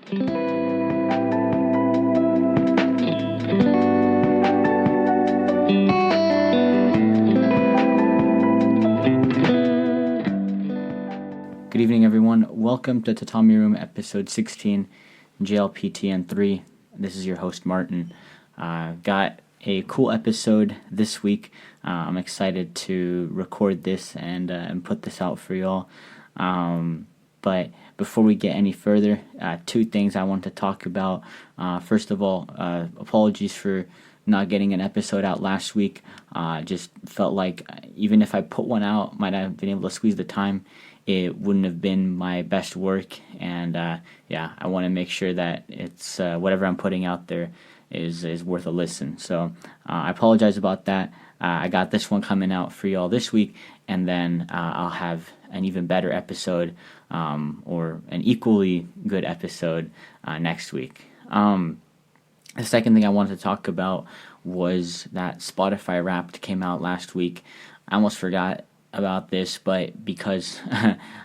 Good evening, everyone. Welcome to Tatami Room, episode 16, JLPT N3. This is your host, Martin. Got a cool episode this week. I'm excited to record this and put this out for y'all. But before we get any further, two things I want to talk about. First of all, apologies for not getting an episode out last week. Just felt like even if I put one out, might have been able to squeeze the time. It wouldn't have been my best work, and I want to make sure that it's whatever I'm putting out there is worth a listen. So I apologize about that. I got this one coming out for y'all this week, and then I'll have an even better episode or an equally good episode next week. The second thing I wanted to talk about was that Spotify Wrapped came out last week. I almost forgot about this, but because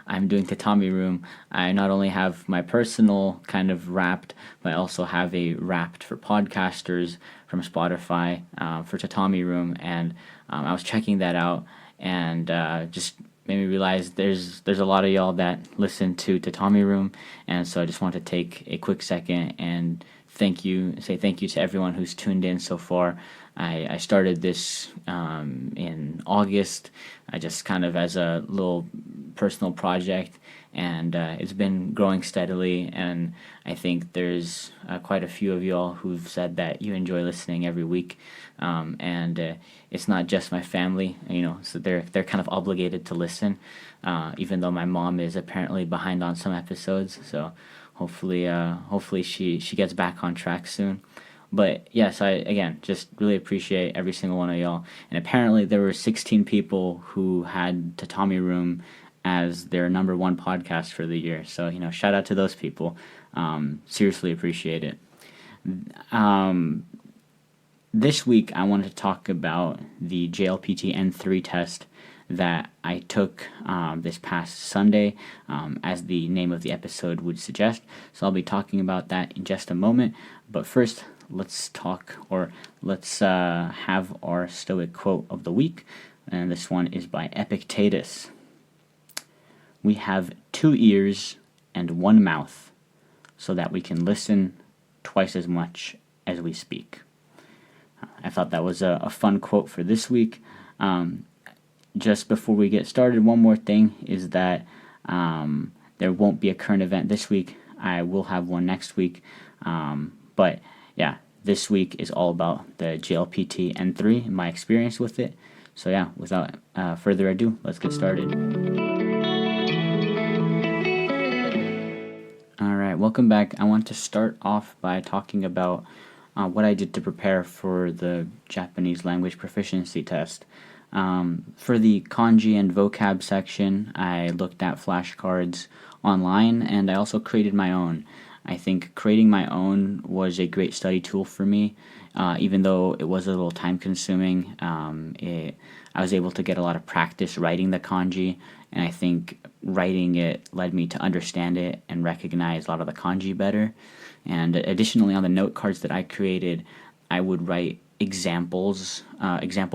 I'm doing Tatami Room, I not only have my personal kind of Wrapped, but I also have a Wrapped for podcasters from Spotify for Tatami Room, and I was checking that out, and just made me realize there's a lot of y'all that listen to Tatami Room, and so I just want to take a quick second and say thank you to everyone who's tuned in so far. I started this in August, just kind of as a little personal project, and it's been growing steadily, and I think there's quite a few of y'all who've said that you enjoy listening every week, and it's not just my family, so they're kind of obligated to listen, even though my mom is apparently behind on some episodes, so hopefully she gets back on track soon. But yes, I again just really appreciate every single one of y'all. And apparently there were 16 people who had Tatami Room as their number one podcast for the year. So shout out to those people. Seriously appreciate it. This week I wanted to talk about the JLPT N3 test that I took this past Sunday, as the name of the episode would suggest. So I'll be talking about that in just a moment. But first, let's have our Stoic quote of the week, and this one is by Epictetus. We have 2 ears and 1 mouth, so that we can listen twice as much as we speak. I thought that was a fun quote for this week. Just before we get started, one more thing is that there won't be a current event this week. I will have one next week, but yeah, this week is all about the JLPT N3 and my experience with it. So yeah, without further ado, let's get started. Alright, welcome back. I want to start off by talking about what I did to prepare for the Japanese language proficiency test. For the kanji and vocab section, I looked at flashcards online, and I also created my own. I think creating my own was a great study tool for me, even though it was a little time consuming. I was able to get a lot of practice writing the kanji, and I think writing it led me to understand it and recognize a lot of the kanji better. And additionally, on the note cards that I created, I would write example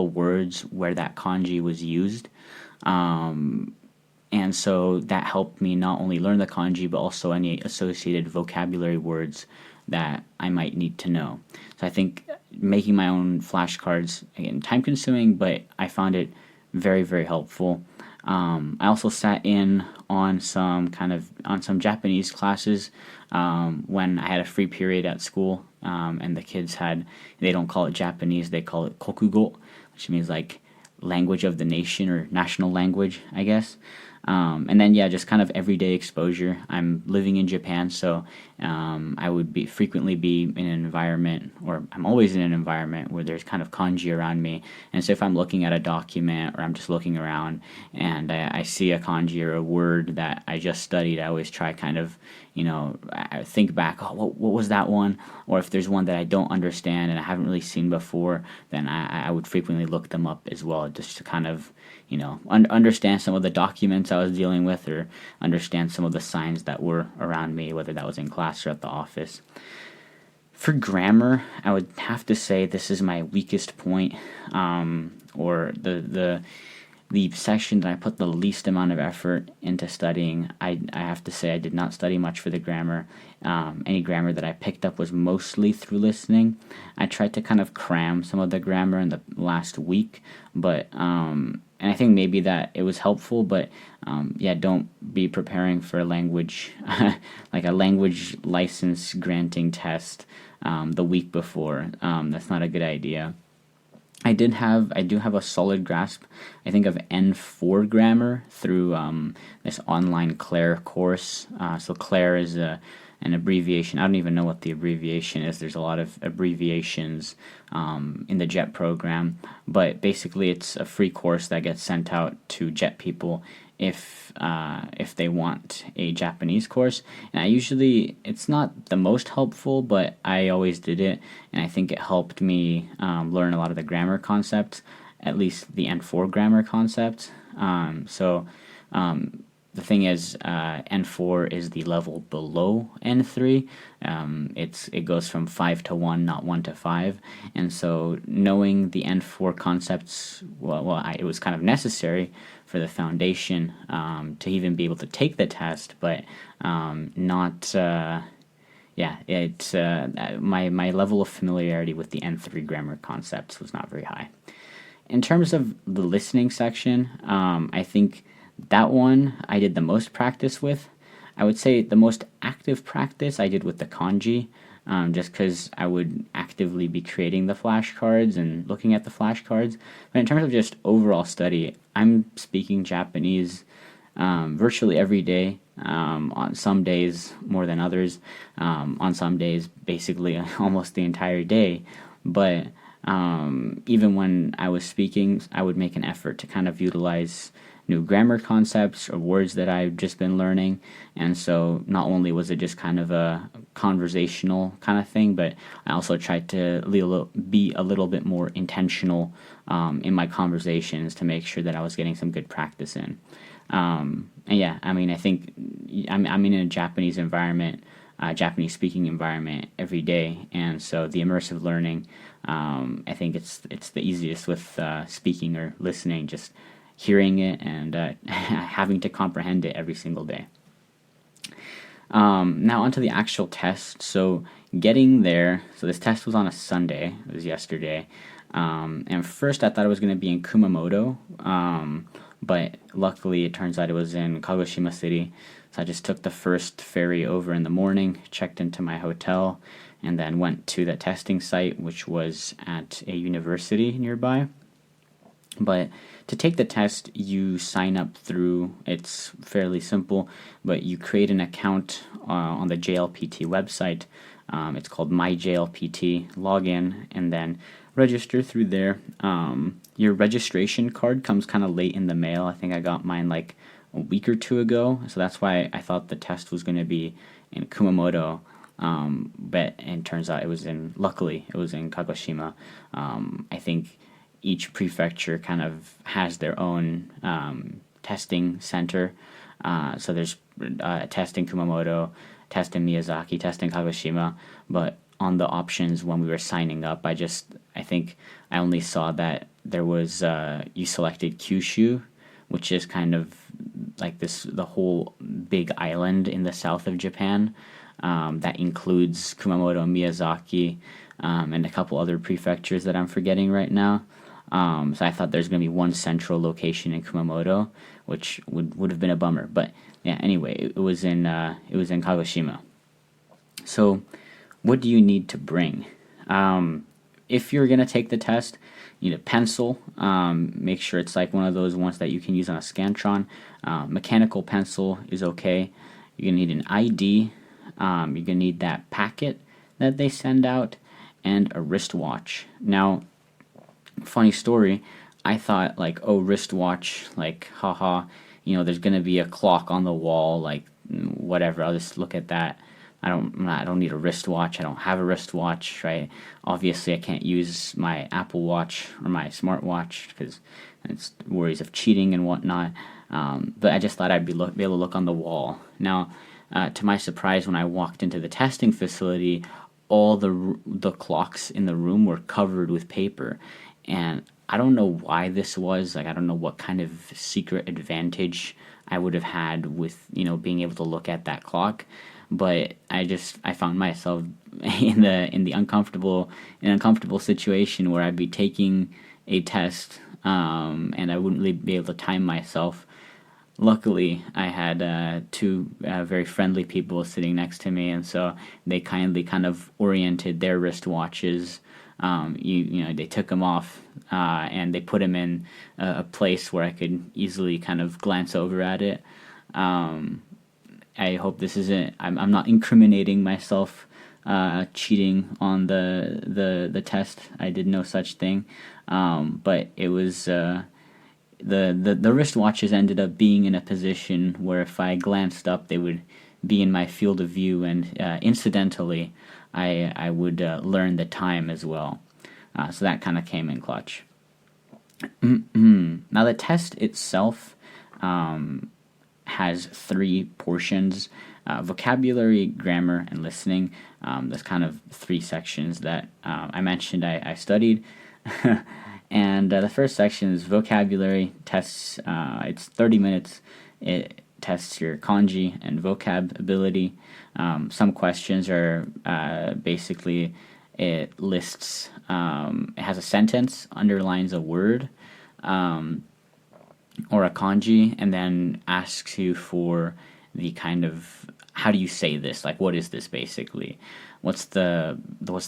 words where that kanji was used. And so that helped me not only learn the kanji, but also any associated vocabulary words that I might need to know. So I think making my own flashcards, again, time consuming, but I found it very, very helpful. I also sat in on some Japanese classes when I had a free period at school, and the kids they don't call it Japanese, they call it kokugo, which means like language of the nation or national language, I guess. And then just kind of everyday exposure. I'm living in Japan, so I would frequently be in an environment, or I'm always in an environment where there's kind of kanji around me. And so if I'm looking at a document or I'm just looking around and I see a kanji or a word that I just studied, I always try kind of I think back, oh, what was that one? Or if there's one that I don't understand and I haven't really seen before, then I would frequently look them up as well, just to kind of, understand some of the documents I was dealing with, or understand some of the signs that were around me, whether that was in class or at the office. For grammar, I would have to say this is my weakest point, or the section that I put the least amount of effort into studying. I have to say I did not study much for the grammar. Any grammar that I picked up was mostly through listening. I tried to kind of cram some of the grammar in the last week, but and I think maybe that it was helpful, but don't be preparing for a language, like a language license granting test the week before. That's not a good idea. I do have a solid grasp, I think, of N4 grammar through this online Claire course. So Claire is an abbreviation. I don't even know what the abbreviation is. There's a lot of abbreviations in the JET program, but basically it's a free course that gets sent out to JET people if they want a Japanese course. And it's not the most helpful, but I always did it, and I think it helped me learn a lot of the grammar concepts, at least the N4 grammar concepts. The thing is, N4 is the level below N3. It goes from 5 to 1, not 1 to 5. And so knowing the N4 concepts, it was kind of necessary for the foundation to even be able to take the test, but not. My level of familiarity with the N3 grammar concepts was not very high. In terms of the listening section, I think that one I did the most practice with. I would say the most active practice I did with the kanji, just because I would actively be creating the flashcards and looking at the flashcards. But in terms of just overall study, I'm speaking Japanese virtually every day. On some days more than others. On some days, basically almost the entire day. But even when I was speaking, I would make an effort to kind of utilize new grammar concepts or words that I've just been learning. And so not only was it just kind of a conversational kind of thing, but I also tried to be a little bit more intentional in my conversations to make sure that I was getting some good practice in. I think I'm in a Japanese environment, Japanese speaking environment every day, and so the immersive learning, I think it's the easiest with speaking or listening, just hearing it and having to comprehend it every single day. Now onto the actual test. So getting there, so this test was on a Sunday, it was yesterday, and first I thought it was going to be in Kumamoto, but luckily it turns out it was in Kagoshima City. So I just took the first ferry over in the morning, checked into my hotel, and then went to the testing site, which was at a university nearby. But to take the test, you sign up through, it's fairly simple, but you create an account on the JLPT website. It's called My JLPT. Log in and then register through there. Your registration card comes kind of late in the mail. I think I got mine like a week or two ago, so that's why I thought the test was going to be in Kumamoto. But it turns out luckily it was in Kagoshima. I think each prefecture kind of has their own testing center. So there's a test in Kumamoto, test in Miyazaki, test in Kagoshima. But on the options when we were signing up, I think I only saw that there was, you selected Kyushu, which is kind of like the whole big island in the south of Japan. That includes Kumamoto, Miyazaki, and a couple other prefectures that I'm forgetting right now. So I thought there's going to be one central location in Kumamoto, which would have been a bummer. But yeah, anyway, it was in Kagoshima. So what do you need to bring? If you're going to take the test, you need a pencil. Make sure it's like one of those ones that you can use on a Scantron. Mechanical pencil is okay. You're going to need an ID. You're going to need that packet that they send out, and a wristwatch. Now, funny story, I thought like, oh, wristwatch, like, haha, there's going to be a clock on the wall, like whatever. I'll just look at that. I don't need a wristwatch. I don't have a wristwatch, right? Obviously, I can't use my Apple Watch or my smartwatch because it's worries of cheating and whatnot. But I just thought I'd be able to look on the wall. Now, to my surprise, when I walked into the testing facility, all the clocks in the room were covered with paper, and I don't know why this was. Like, I don't know what kind of secret advantage I would have had with being able to look at that clock, but I found myself in the uncomfortable situation where I'd be taking a test, and I wouldn't really be able to time myself. Luckily, I had two very friendly people sitting next to me, and so they kindly kind of oriented their wristwatches. They took them off, and they put them in a place where I could easily kind of glance over at it. I hope this isn't. I'm not incriminating myself, cheating on the test. I did no such thing, but it was. The wristwatches ended up being in a position where if I glanced up, they would be in my field of view, and incidentally, I would learn the time as well. So that kind of came in clutch. Now the test itself has three portions: vocabulary, grammar, and listening. There's kind of three sections that I mentioned I studied. And the first section is vocabulary tests. It's 30 minutes. It tests your kanji and vocab ability. Some questions are basically it lists, it has a sentence, underlines a word or a kanji, and then asks you for the kind of how do you say this? Like, what is this basically? What's the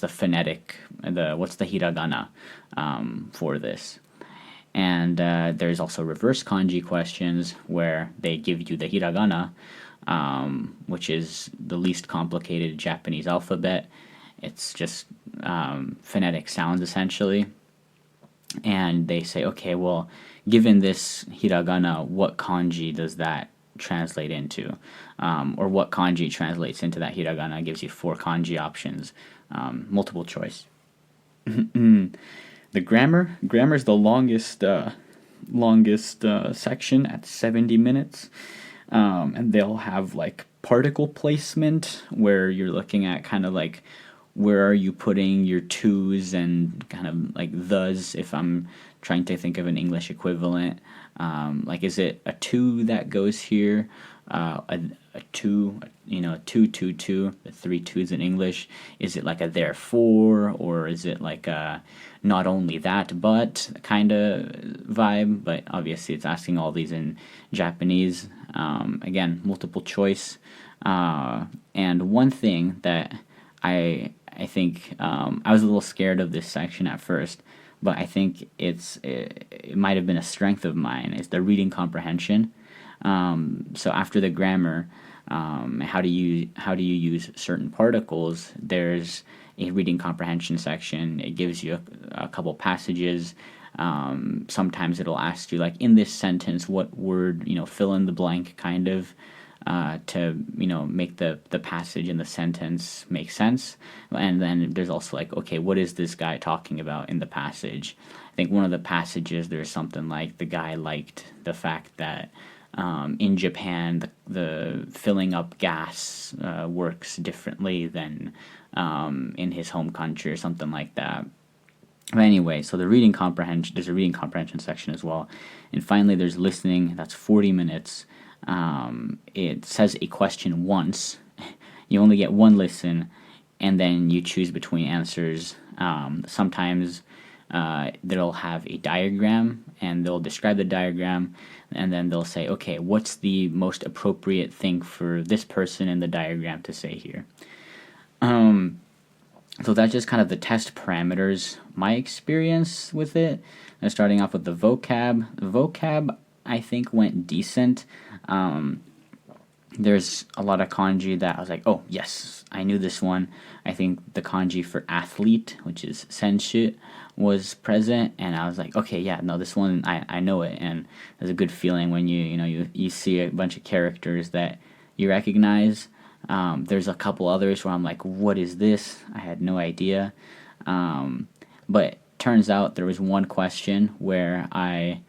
phonetic? What's the hiragana for this? And there's also reverse kanji questions where they give you the hiragana, which is the least complicated Japanese alphabet. It's just phonetic sounds essentially. And they say, okay, well, given this hiragana, what kanji does that translate into, or what kanji translates into that hiragana? Gives you 4 kanji options, multiple choice. The grammar is the longest section at 70 minutes, and they'll have like particle placement where you're looking at kind of like where are you putting your to's and kind of like thes, if I'm trying to think of an English equivalent. Like, is it a 2 that goes here? A 2, two, the 3 2's in English. Is it like a therefore, or is it like a not only that but kind of vibe? But obviously it's asking all these in Japanese. Again, multiple choice. And one thing that I think I was a little scared of this section at first, but I think it might have been a strength of mine, is the reading comprehension. So after the grammar, how do you use certain particles? There's a reading comprehension section. It gives you a couple passages. Sometimes it'll ask you, like, in this sentence, what word, fill in the blank, kind of, to make the passage in the sentence make sense. And then there's also like, okay, what is this guy talking about in the passage? I think one of the passages, there's something like the guy liked the fact that in Japan the filling up gas works differently than in his home country or something like that. But anyway, so there's a reading comprehension section as well. And finally there's listening. That's 40 minutes. It says a question once. You only get one listen, and then you choose between answers. Sometimes they'll have a diagram, and they'll describe the diagram, and then they'll say, okay, what's the most appropriate thing for this person in the diagram to say here? So that's just kind of the test parameters, my experience with it. And starting off with the vocab. The vocab, I think, went decent. There's a lot of kanji that I was like, oh, yes, I knew this one. I think the kanji for athlete, which is senshu, was present, and I was like, okay, yeah, no, this one, I know it, and there's a good feeling when you see a bunch of characters that you recognize. There's a couple others where I'm like, what is this? I had no idea. But turns out there was one question where I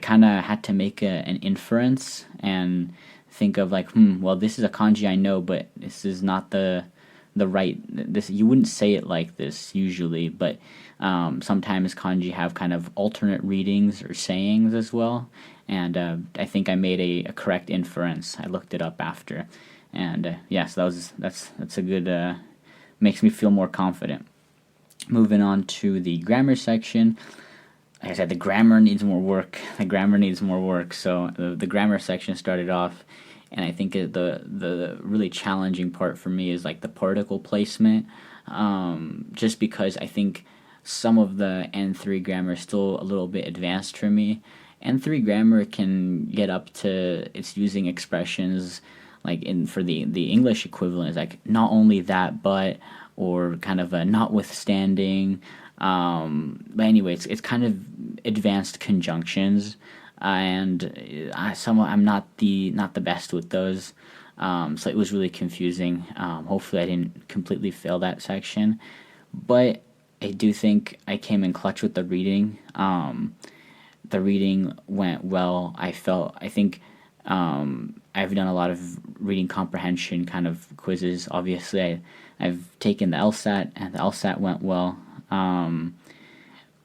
kind of had to make an inference and think of like, well, this is a kanji I know, but this is not the right. This, you wouldn't say it like this usually, but sometimes kanji have kind of alternate readings or sayings as well. And I think I made a correct inference. I looked it up after, and so that's a good. Makes me feel more confident. Moving on to the grammar section. Like I said, the grammar needs more work. So the grammar section started off, and I think the really challenging part for me is like the particle placement. Just because I think some of the N3 grammar is still a little bit advanced for me. N3 grammar can get up to, it's using expressions like for the English equivalent is like not only that but, or kind of a notwithstanding. But anyway, it's kind of advanced conjunctions, and I'm not the best with those. So it was really confusing. Hopefully, I didn't completely fail that section, but I do think I came in clutch with the reading. The reading went well. I think I've done a lot of reading comprehension kind of quizzes. Obviously, I've taken the LSAT, and the LSAT went well.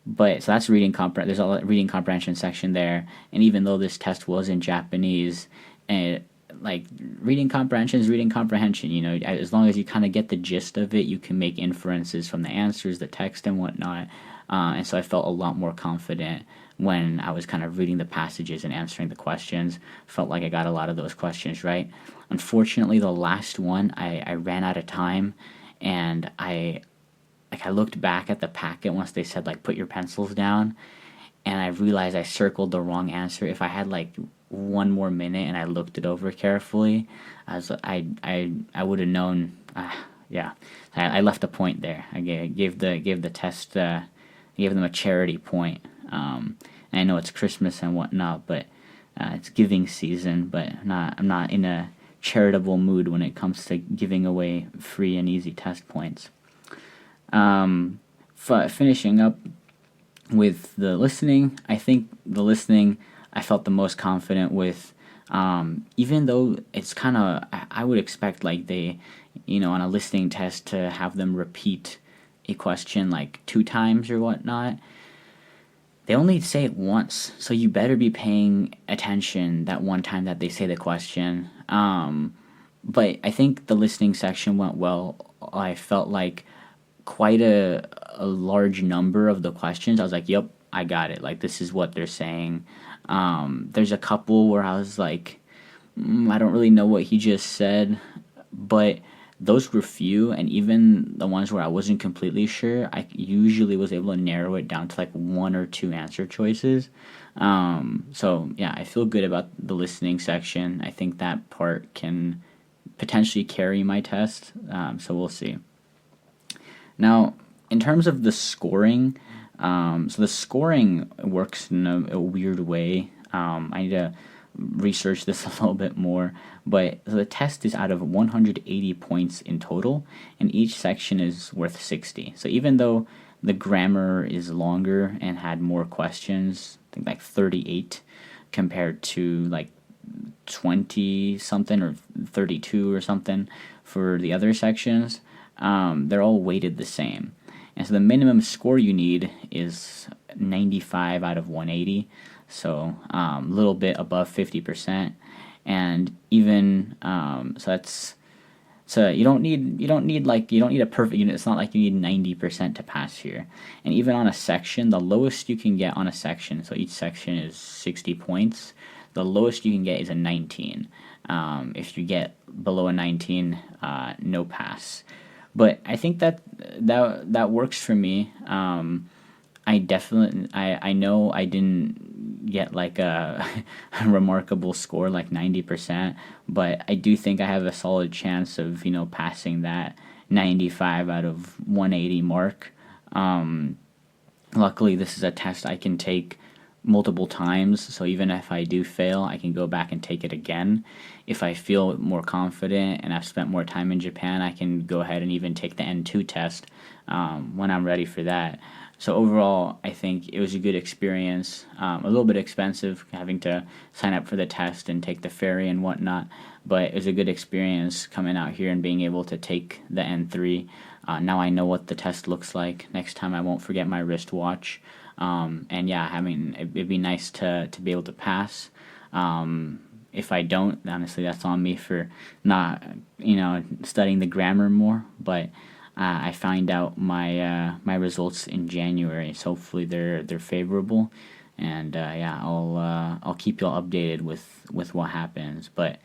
But so that's reading there's a reading comprehension section there, and even though this test was in Japanese, and like reading comprehension is reading comprehension, as long as you kind of get the gist of it, you can make inferences from the answers, the text, and whatnot. And so I felt a lot more confident when I was kind of reading the passages and answering the questions. Felt like I got a lot of those questions right. Unfortunately, the last one, I ran out of time, and I looked back at the packet once they said like put your pencils down, and I realized I circled the wrong answer. If I had like one more minute and I looked it over carefully, I would have known. I left a point there. I gave the test. Gave them a charity point. And I know it's Christmas and whatnot, but it's giving season. But I'm not in a charitable mood when it comes to giving away free and easy test points. Finishing up with the listening, I think the listening I felt the most confident with, even though it's kind of, I would expect like they, on a listening test to have them repeat a question like 2 times or whatnot. They only say it once, so you better be paying attention that one time that they say the question. But I think the listening section went well. I felt like quite a large number of the questions, I was like, yep, I got it. Like, this is what they're saying. There's a couple where I was like, I don't really know what he just said, but those were few, and even the ones where I wasn't completely sure, I usually was able to narrow it down to like 1 or 2 answer choices. So yeah, I feel good about the listening section. I think that part can potentially carry my test, so we'll see. Now, in terms of the scoring, so the scoring works in a weird way. I need to research this a little bit more, but the test is out of 180 points in total, and each section is worth 60. So even though the grammar is longer and had more questions, I think like 38 compared to like 20 something or 32 or something for the other sections, they're all weighted the same. And so the minimum score you need is 95 out of 180, so a little bit above 50%. And even so you don't need a perfect unit. It's not like you need 90% to pass here. And even on a section, the lowest you can get on a section, so each section is 60 points, the lowest you can get is a 19. If you get below a 19, no pass. But I think that works for me. I know I didn't get like a remarkable score like 90%, but I do think I have a solid chance of passing that 95 out of 180 mark. Luckily, this is a test I can take multiple times, so even if I do fail, I can go back and take it again. If I feel more confident and I've spent more time in Japan, I can go ahead and even take the N2 test when I'm ready for that. So overall, I think it was a good experience. A little bit expensive having to sign up for the test and take the ferry and whatnot, but it was a good experience coming out here and being able to take the N3. Now I know what the test looks like. Next time I won't forget my wristwatch. And yeah, I mean, it'd be nice to be able to pass. If I don't, honestly, that's on me for not, studying the grammar more. But I find out my results in January, so hopefully they're favorable. And yeah, I'll keep you all updated with what happens. But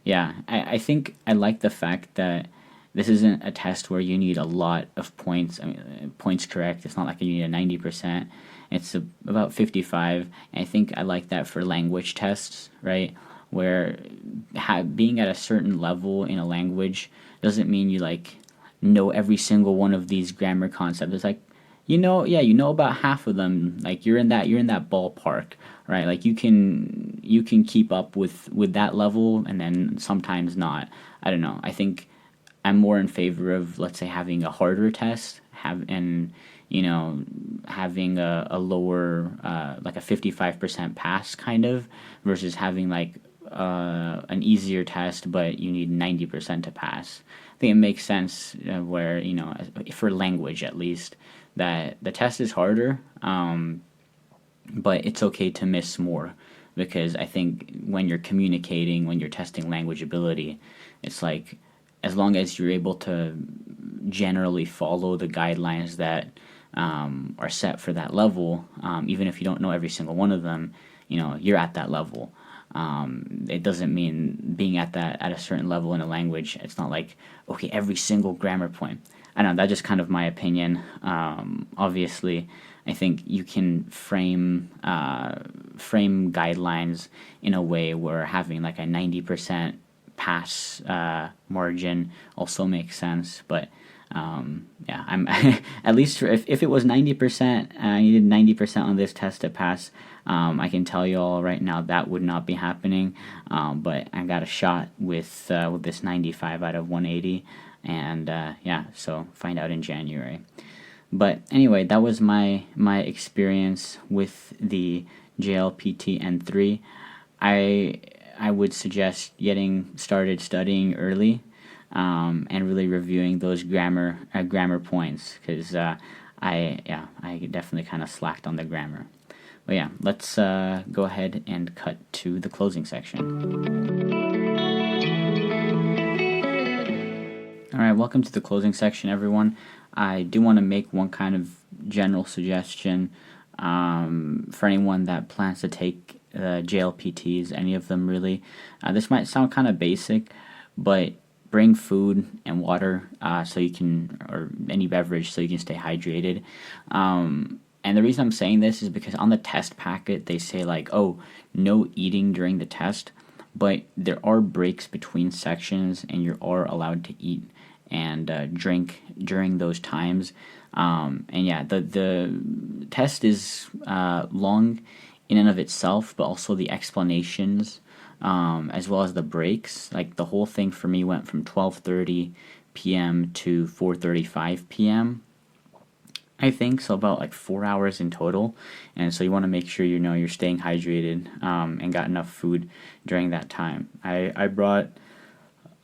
yeah, I think I like the fact that this isn't a test where you need a lot of points. I mean, points correct. It's not like you need a 90%. It's about 55. And I think I like that for language tests, right? Where being at a certain level in a language doesn't mean you like know every single one of these grammar concepts. It's like, you know about half of them. Like you're in that ballpark, right? Like you can keep up with that level, and then sometimes not. I don't know. I think I'm more in favor of, let's say, having a harder test, having a lower, like a 55% pass kind of, versus having like an easier test, but you need 90% to pass. I think it makes sense where, for language at least, that the test is harder, but it's okay to miss more, because I think when you're communicating, when you're testing language ability, it's like, as long as you're able to generally follow the guidelines that are set for that level, even if you don't know every single one of them, you're at that level. It doesn't mean being at a certain level in a language. It's not like, okay, every single grammar point. I don't know, that's just kind of my opinion. Obviously, I think you can frame guidelines in a way where having like a 90% pass margin also makes sense. But yeah, I'm at least if it was 90%, I needed 90% on this test to pass. I can tell you all right now that would not be happening. But I got a shot with this 95 out of 180, and yeah, so find out in January. But anyway, that was my experience with the JLPT N3. I would suggest getting started studying early, and really reviewing those grammar points, because I definitely kind of slacked on the grammar. But yeah, let's go ahead and cut to the closing section. Alright, welcome to the closing section, everyone. I do want to make one kind of general suggestion for anyone that plans to take JLPTs, any of them really. This might sound kind of basic, but bring food and water so you can, or any beverage so you can stay hydrated. And the reason I'm saying this is because on the test packet they say like, oh, no eating during the test, but there are breaks between sections and you are allowed to eat and drink during those times. And yeah, the test is long in and of itself, but also the explanations, as well as the breaks. Like the whole thing for me went from 12:30 p.m. to 4:35 p.m. I think so, about like 4 hours in total. And so you want to make sure you're staying hydrated and got enough food during that time. I brought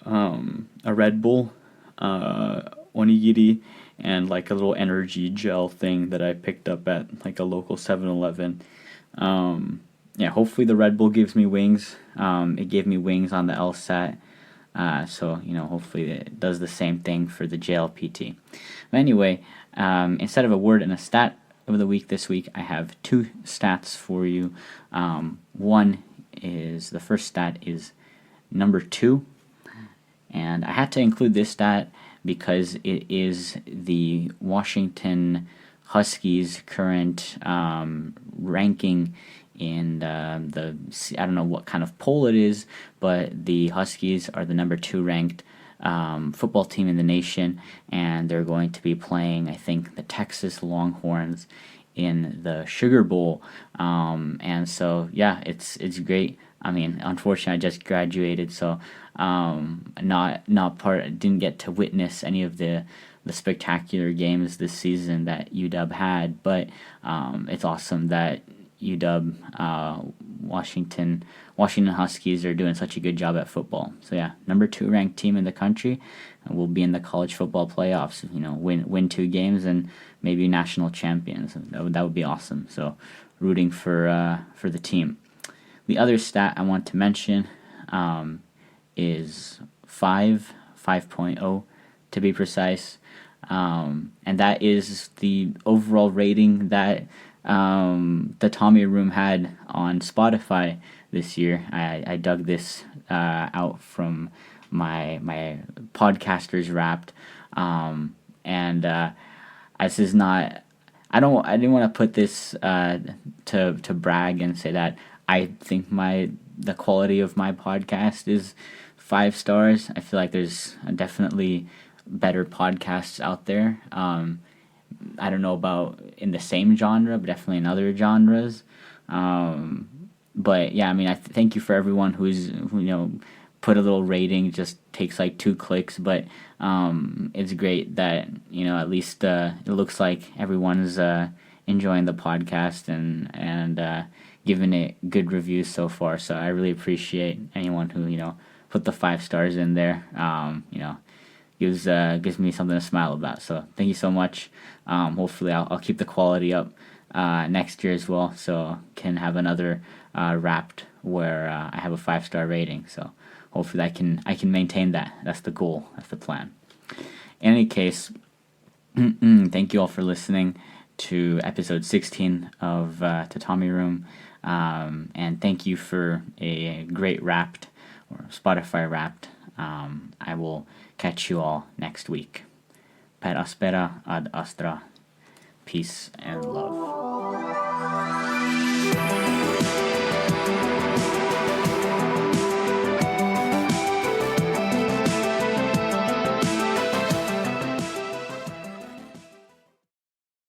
a Red Bull, onigiri, and like a little energy gel thing that I picked up at like a local 7-Eleven. Yeah, hopefully the Red Bull gives me wings. It gave me wings on the LSAT. So, hopefully it does the same thing for the JLPT. But anyway, instead of a word and a stat of the week this week, I have two stats for you. The first stat is number 2. And I had to include this stat because it is the Washington Huskies' current ranking in I don't know what kind of poll it is, but the Huskies are the number 2 ranked football team in the nation, and they're going to be playing, I think, the Texas Longhorns in the Sugar Bowl. And so yeah, it's great. I mean, unfortunately, I just graduated, so didn't get to witness any of the spectacular games this season that UW had. But it's awesome that UW Washington Huskies are doing such a good job at football. So yeah, number 2 ranked team in the country, and we'll be in the college football playoffs. Win 2 games and maybe national champions. That would be awesome. So rooting for the team. The other stat I want to mention is 5.0 to be precise, and that is the overall rating that the Tommy Room had on Spotify this year. I dug this out from my Podcasters Wrapped, and this is not. I didn't want to put this to brag and say that I think the quality of my podcast is 5 stars. I feel like there's definitely better podcasts out there. I don't know about in the same genre, but definitely in other genres. But yeah, I mean, I thank you for everyone who put a little rating. It just takes like 2 clicks, but it's great that at least it looks like everyone's enjoying the podcast and giving it good reviews so far. So I really appreciate anyone who put the 5 stars in there. Gives me something to smile about. So thank you so much. Hopefully I'll keep the quality up next year as well, so can have another Wrapped where I have a 5-star rating. So hopefully I can maintain that. That's the goal. That's the plan. In any case, thank you all for listening to episode 16 of Tatami Room, and thank you for a great Wrapped or Spotify Wrapped. I will catch you all next week. Per aspera ad astra. Peace and love.